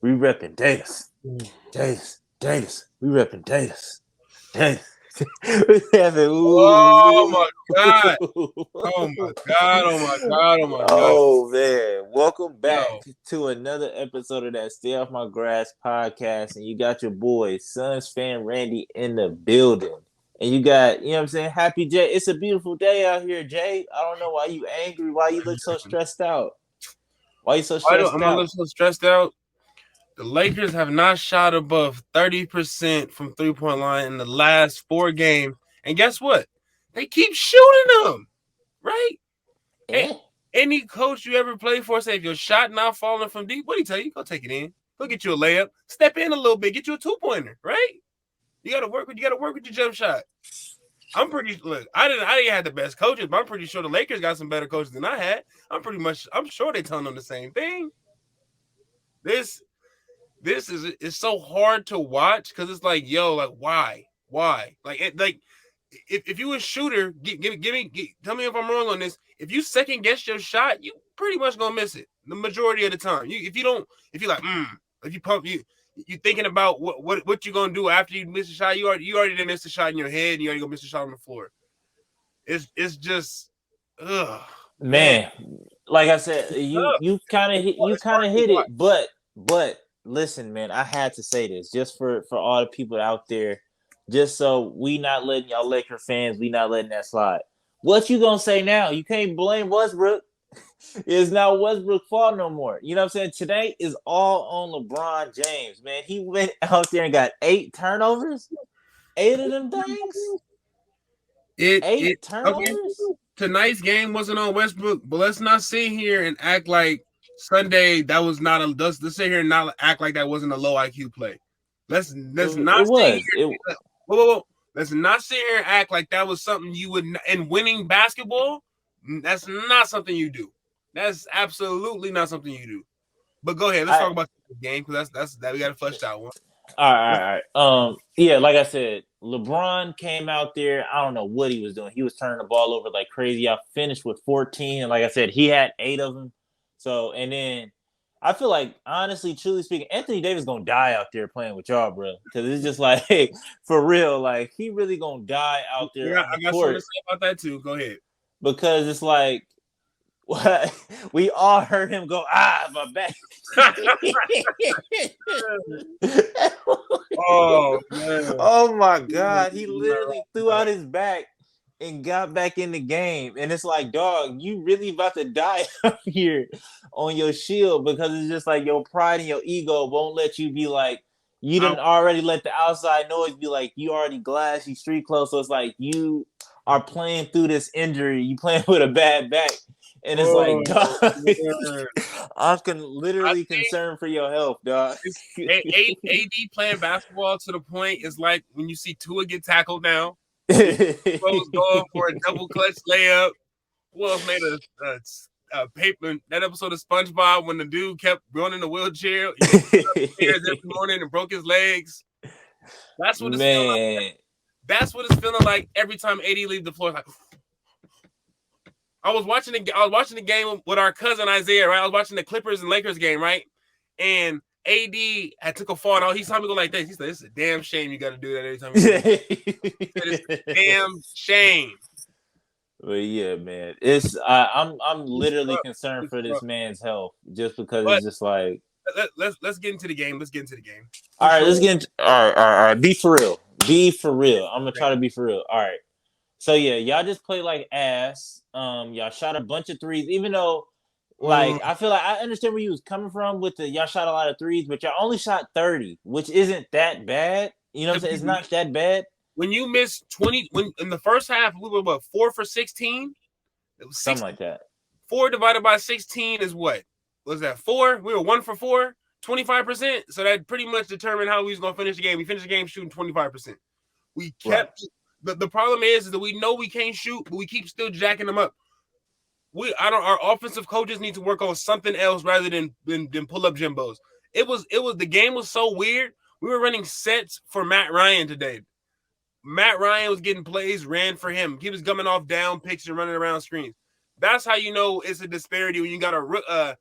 We repping Davis. Davis. We repping Davis. We having Oh my God. Oh my God. Oh my God. Oh my God. Oh man. Welcome back Yo. to another episode of that Stay Off My Grass podcast. And you got your boy, Suns fan Randy, in the building. And you got, you know what I'm saying, Happy Jay. It's a beautiful day out here, Jay. I don't know why you angry, why you look so stressed out. Why you so stressed I'm a out? little so stressed out. The Lakers have not shot above 30% from 3-point line in the last 4 games. And guess what? They keep shooting them. Right? Eh? Any coach you ever played for say if your shot not falling from deep, what do you tell you? Go take it in. Go get you a layup. Step in a little bit. Get you a 2-pointer, right? You gotta work with your jump shot. I'm pretty look. I didn't have the best coaches, but I'm pretty sure the Lakers got some better coaches than I had. I'm sure they telling them the same thing. This is so hard to watch because it's like, yo, like why? Like if you a shooter, tell me if I'm wrong on this. If you second guess your shot, you pretty much gonna miss it the majority of the time. If you like, if you pump you thinking about what you gonna do after you miss a shot, you already didn't miss a shot in your head, and you already gonna miss a shot on the floor. It's just, Man, like I said, you kind of hit it, but listen, man, I had to say this just for all the people out there, just so we not letting y'all Laker fans, we not letting that slide. What you gonna say now? You can't blame Westbrook. It's not Westbrook's fault no more. You know what I'm saying? Today is all on LeBron James, man. He went out there and got 8 turnovers. 8 of them things. 8 turnovers. Okay. Tonight's game wasn't on Westbrook, but let's not sit here and act like Sunday that was not a. Let's sit here and not act like that wasn't a low IQ play. Let's not sit here. Whoa. Let's not sit here and act like that was something you would. In winning basketball, that's not something you do. That's absolutely not something you do. But go ahead. Let's talk about the game because that's we got to flush that one. All right. Yeah, like I said, LeBron came out there. I don't know what he was doing. He was turning the ball over like crazy. I finished with 14, and like I said, he had 8 of them. So, and then I feel like, honestly, truly speaking, Anthony Davis gonna die out there playing with y'all, bro. Because it's just like, hey, for real, like he really gonna die out there. Yeah, I got something to say about that too. Go ahead. Because it's like, we all heard him go, my back. Oh man. Oh my God. He literally threw out his back and got back in the game. And it's like, dog, you really about to die up here on your shield because it's just like your pride and your ego won't let you be like, you didn't already let the outside noise be like, you already glass, you street close. So it's like you are playing through this injury. You playing with a bad back. And it's like, dog, I'm literally concerned for your health, dog. AD playing basketball to the point is like when you see Tua get tackled now. Going for a double clutch layup. Who else made a paper? That episode of SpongeBob when the dude kept going in the wheelchair every morning and broke his legs. That's what it's feeling like. That's what it's feeling like every time AD leaves the floor. Like, I was watching the game with our cousin Isaiah, right? I was watching the Clippers and Lakers game, right? And AD had took a fall, and he saw me go like this. He said, "It's a damn shame you got to do that every time." It's a damn shame. Well, yeah, man. I'm literally concerned for this man's health just because it's just like. Let's get into the game. All right, let's get into. All right. Be for real. I'm gonna try to be for real. All right. So yeah, y'all just played like ass. Y'all shot a bunch of threes, even though, like, I feel like I understand where you was coming from with the y'all shot a lot of threes, but y'all only shot 30, which isn't that bad. You know what I'm saying? It's not that bad. When you miss 20, when in the first half we were 4 for 16. It was 16, something like that. 4 divided by 16 is what? Was that 4? We were 1 for 4, 25%. So that pretty much determined how we was gonna finish the game. We finished the game shooting 25%. We kept. Right. The problem is that we know we can't shoot, but we keep still jacking them up. Our offensive coaches need to work on something else rather than pull up Jimbos. The game was so weird. We were running sets for Matt Ryan today. Matt Ryan was getting plays ran for him. He was coming off down picks and running around screens. That's how you know it's a disparity when you got a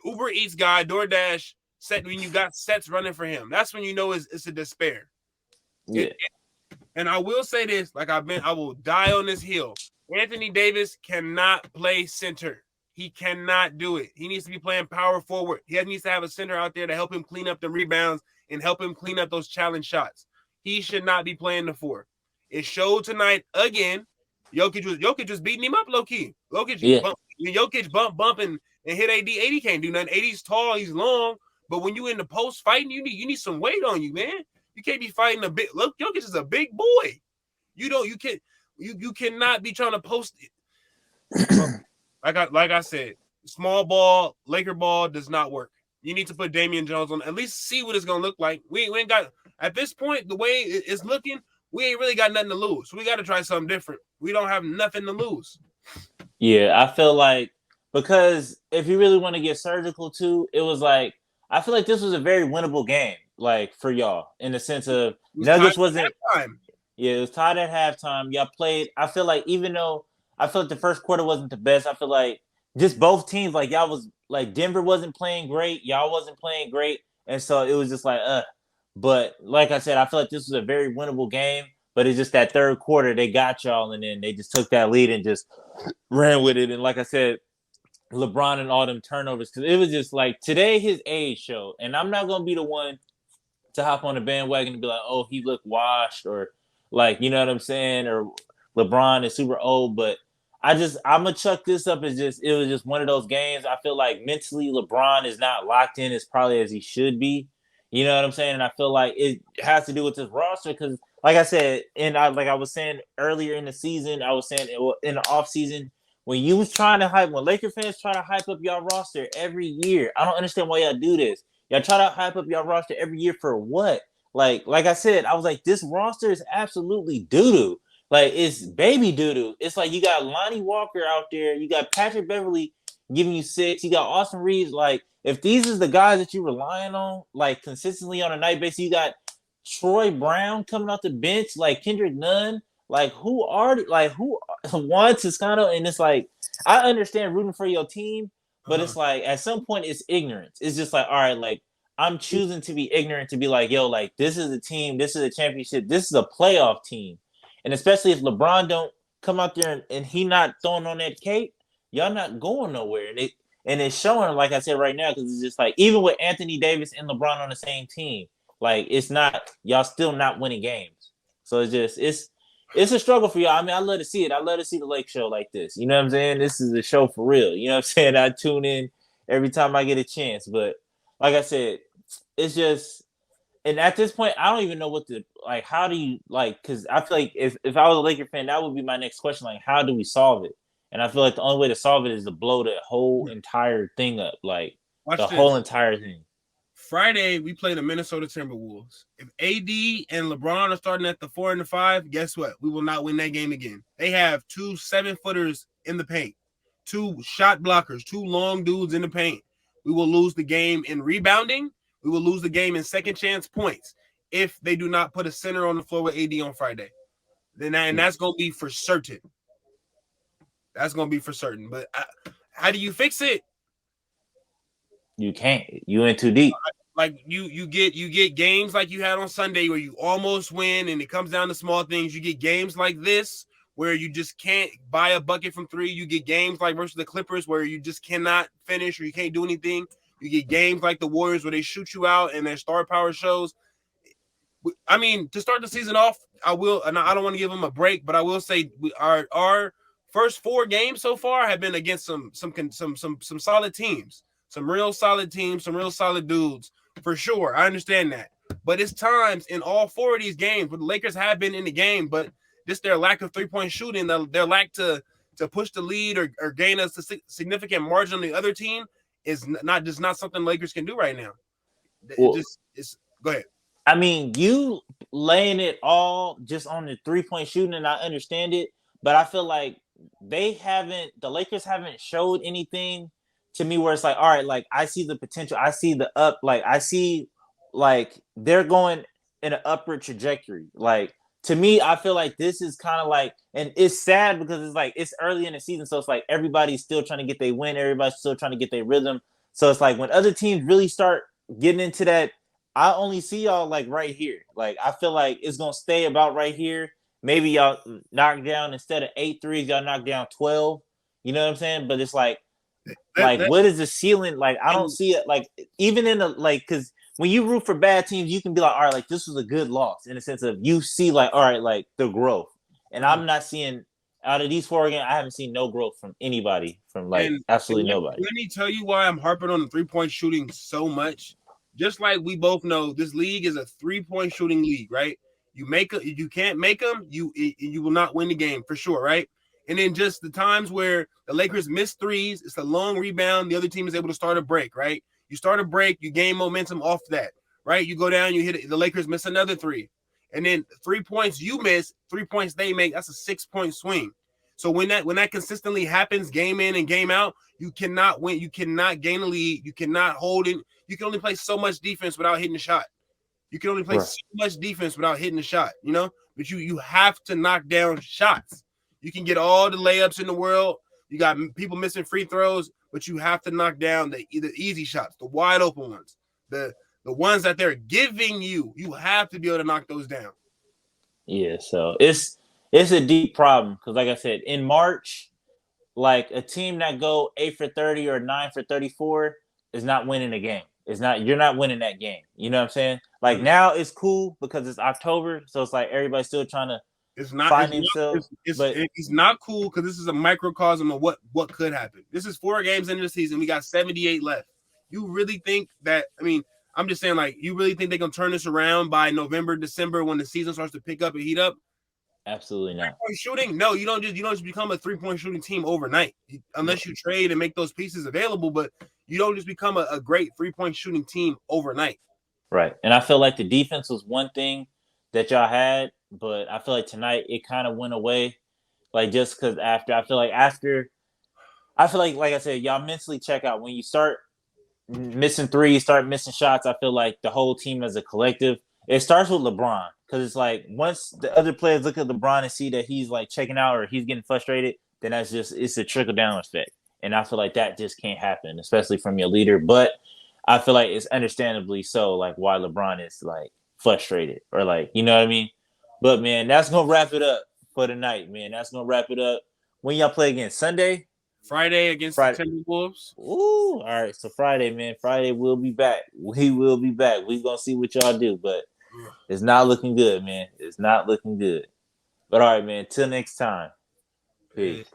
Uber Eats guy, DoorDash, when you got sets running for him. That's when you know it's a despair. Yeah. And I will say this, like I will die on this hill. Anthony Davis cannot play center. He cannot do it. He needs to be playing power forward. He needs to have a center out there to help him clean up the rebounds and help him clean up those challenge shots. He should not be playing the four. It showed tonight again. Jokic was beating him up low key. Jokic bump and hit AD. AD can't do nothing. AD's tall, he's long, but when you in the post fighting, you need some weight on you, man. You can't be fighting a big. Look, Jokic is a big boy. You cannot be trying to post it. like I said, small ball, Laker ball does not work. You need to put Damian Jones on, at least see what it's gonna look like. We ain't got, at this point, the way it's looking, we ain't really got nothing to lose. So we got to try something different. We don't have nothing to lose. Yeah, I feel like, because if you really want to get surgical too, it was like, I feel like this was a very winnable game, like for y'all, in the sense of Nuggets wasn't. Yeah, it was tied at halftime. Y'all played. I feel like, even though I feel like the first quarter wasn't the best, I feel like just both teams, like y'all was like, Denver wasn't playing great, y'all wasn't playing great, and so it was just like, But like I said, I feel like this was a very winnable game. But it's just that third quarter they got y'all, and then they just took that lead and just ran with it. And like I said, LeBron and all them turnovers, because it was just like, today his age showed, and I'm not gonna be the one to hop on the bandwagon and be like, oh, he looked washed, or like, you know what I'm saying, or LeBron is super old. But I'm gonna chuck this up as just, it was just one of those games. I feel like mentally LeBron is not locked in as probably as he should be. You know what I'm saying? And I feel like it has to do with this roster, because like I said, like I was saying earlier in the season, I was saying in the off season, when Laker fans try to hype up y'all roster every year, I don't understand why y'all do this. Y'all try to hype up y'all roster every year for what? Like I said, I was like, this roster is absolutely doo-doo. Like, it's baby doo-doo. It's like, you got Lonnie Walker out there, you got Patrick Beverly giving you 6, you got Austin Reeves. Like, if these is the guys that you're relying on, like, consistently on a night basis, you got Troy Brown coming off the bench, like Kendrick Nunn, like, who wants Toscano? And it's like, I understand rooting for your team, but it's like, at some point, it's ignorance. It's just like, all right, like, I'm choosing to be ignorant, to be like, yo, like, this is a team, this is a championship, this is a playoff team. And especially if LeBron don't come out there and he not throwing on that cape, y'all not going nowhere. And it's showing, like I said, right now, because it's just like, even with Anthony Davis and LeBron on the same team, like, it's not, y'all still not winning games. So it's a struggle for y'all. I mean, I love to see it. I love to see the Lake Show like this. You know what I'm saying? This is a show for real. You know what I'm saying? I tune in every time I get a chance. But like I said, it's just, and at this point, I don't even know what to, like, how do you, like, because I feel like if I was a Laker fan, that would be my next question. Like, how do we solve it? And I feel like the only way to solve it is to blow the whole entire thing up. Like, whole entire thing. Friday, we play the Minnesota Timberwolves. If AD and LeBron are starting at the 4 and the 5, guess what? We will not win that game again. They have 2 7-footers in the paint, 2 shot blockers, 2 long dudes in the paint. We will lose the game in rebounding. We will lose the game in second chance points if they do not put a center on the floor with AD on Friday. And that's going to be for certain. That's going to be for certain. But how do you fix it? You can't. You in too deep. Like, you get games like you had on Sunday where you almost win, and it comes down to small things. You get games like this where you just can't buy a bucket from 3. You get games like versus the Clippers where you just cannot finish or you can't do anything. You get games like the Warriors where they shoot you out and their star power shows. I mean, to start the season off, I don't want to give them a break, but I will say our first 4 games so far have been against some solid teams. Some real solid teams, some real solid dudes, for sure. I understand that. But it's times in all 4 of these games where the Lakers have been in the game, but just their lack of three-point shooting, their lack to push the lead or gain a significant margin on the other team is not something Lakers can do right now. Go ahead. I mean, you laying it all just on the 3-point shooting, and I understand it, but I feel like the Lakers haven't showed anything to me where it's like, all right, like, I see the potential. I see the up, like, I see, like, they're going in an upward trajectory. Like, to me, I feel like this is kind of like, and it's sad because it's like, it's early in the season. So it's like, everybody's still trying to get their win. Everybody's still trying to get their rhythm. So it's like, when other teams really start getting into that, I only see y'all like right here. Like I feel like it's gonna stay about right here. Maybe y'all knock down instead of 8 threes, y'all knock down 12. You know what I'm saying? But it's like that what is the ceiling? Like I don't and, see it. Like even in the like because when you root for bad teams, you can be like, all right, like this was a good loss in the sense of you see like all right, like the growth. And I'm not seeing out of these 4 games, I haven't seen no growth from anybody, from like and absolutely nobody. let me tell you why I'm harping on the 3-point shooting so much. Just like we both know, this league is a 3-point shooting league, right? You can't make them, you will not win the game for sure, right? And then just the times where the Lakers miss threes, it's a long rebound, the other team is able to start a break, right? You start a break, you gain momentum off that, right? You go down, you hit it, the Lakers miss another three, and then 3 points you miss, 3 points they make, that's a 6-point swing. So when that consistently happens, game in and game out, you cannot win. You cannot gain a lead. You cannot hold it. You can only play so much defense without hitting the shot. You can only play Right. so much defense without hitting the shot. But you have to knock down shots. You can get all the layups in the world. You got people missing free throws, but you have to knock down the easy shots, the wide open ones, the ones that they're giving you. You have to be able to knock those down. Yeah, so it's a deep problem because, like I said, in March, like a team that go 8 for 30 or 9 for 34 is not winning a game. It's not you're not winning that game. You know what I'm saying? Like now it's cool because it's October, so it's like everybody's still trying to It's not. find It's not. themselves. But It's not cool because this is a microcosm of what could happen. This is 4 games into the season. We got 78 left. You really think that? I mean, I'm just saying, like, you really think they're gonna turn this around by November, December when the season starts to pick up and heat up? absolutely not. 3-point shooting? No, you don't just become a 3-point shooting team overnight, unless you trade and make those pieces available. But you don't just become a great 3-point shooting team overnight. Right. And I feel like the defense was one thing that y'all had, but I feel like tonight it kind of went away. Like just because I feel like I said, y'all mentally check out when you start missing threes, start missing shots. I feel like the whole team as a collective. It starts with LeBron because it's like once the other players look at LeBron and see that he's like checking out or he's getting frustrated, then it's a trickle down effect. And I feel like that just can't happen, especially from your leader. But I feel like it's understandably so, like why LeBron is like frustrated or like you know what I mean. But man, that's gonna wrap it up for tonight, man. That's gonna wrap it up. When y'all play again? Sunday? Friday against the Friday. Timberwolves. Ooh, all right. So Friday, man. Friday we'll be back. We will be back. We gonna see what y'all do, but it's not looking good, man. It's not looking good. But all right, man. Till next time. Peace.